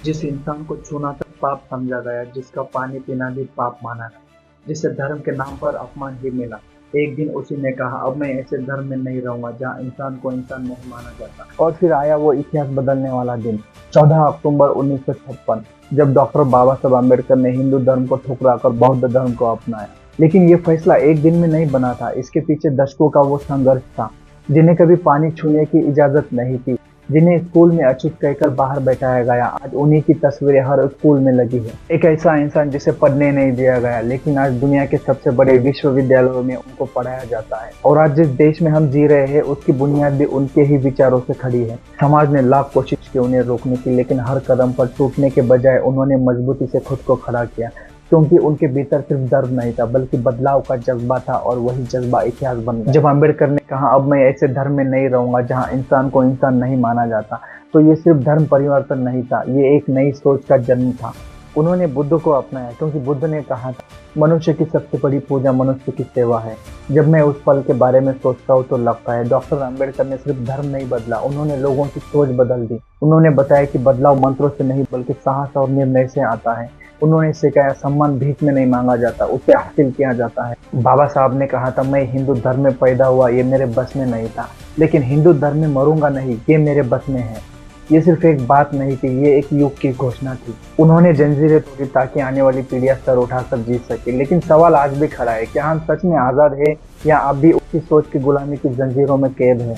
जिस इंसान को छूना तक पाप समझा गया, जिसका पानी पीना भी पाप माना गया, जिसे धर्म के नाम पर अपमान ही मिला, एक दिन उसी ने कहा, अब मैं ऐसे धर्म में नहीं रहूंगा जहाँ इंसान को इंसान नहीं माना जाता। और फिर आया वो इतिहास बदलने वाला दिन, 14 अक्टूबर 1956, जब डॉक्टर बाबा साहब अम्बेडकर ने हिंदू धर्म को ठुकराकर बौद्ध धर्म को अपनाया। लेकिन ये फैसला एक दिन में नहीं बना था, इसके पीछे दशकों का वो संघर्ष था। जिन्हें कभी पानी छूने की इजाजत नहीं थी, जिन्हें स्कूल में अछूत कहकर बाहर बैठाया गया, आज उन्हीं की तस्वीरें हर स्कूल में लगी है। एक ऐसा इंसान जिसे पढ़ने नहीं दिया गया, लेकिन आज दुनिया के सबसे बड़े विश्वविद्यालयों में उनको पढ़ाया जाता है। और आज जिस देश में हम जी रहे हैं, उसकी बुनियाद भी उनके ही विचारों से खड़ी है। समाज ने लाख कोशिश की उन्हें रोकने की, लेकिन हर कदम पर टूटने के बजाय उन्होंने मजबूती से खुद को खड़ा किया, क्योंकि उनके भीतर सिर्फ दर्द नहीं था, बल्कि बदलाव का जज्बा था। और वही जज्बा इतिहास बन गया। जब अम्बेडकर ने कहा, अब मैं ऐसे धर्म में नहीं रहूंगा जहां इंसान को इंसान नहीं माना जाता, तो ये सिर्फ धर्म परिवर्तन नहीं था, ये एक नई सोच का जन्म था। उन्होंने बुद्ध को अपनाया, क्योंकि बुद्ध ने कहा था, मनुष्य की सबसे बड़ी पूजा मनुष्य की सेवा है। जब मैं उस पल के बारे में सोचता हूँ तो लगता है डॉक्टर अम्बेडकर ने सिर्फ धर्म नहीं बदला, उन्होंने लोगों की सोच बदल दी। उन्होंने बताया कि बदलाव मंत्रों से नहीं, बल्कि साहस और निर्णय से आता है। उन्होंने सिखाया, सम्मान भीख में नहीं मांगा जाता, उसे हासिल किया जाता है। बाबा साहब ने कहा था, मैं हिंदू धर्म में पैदा हुआ, ये मेरे बस में नहीं था, लेकिन हिंदू धर्म में मरूंगा नहीं, ये मेरे बस में है। ये सिर्फ एक बात नहीं थी, ये एक युग की घोषणा थी। उन्होंने जंजीरें तोड़ी ताकि आने वाली पीढ़ियां सर उठाकर जीत सके। लेकिन सवाल आज भी खड़ा है, क्या हम सच में आजाद है, या अब भी उसी सोच की गुलामी की जंजीरों में कैद है।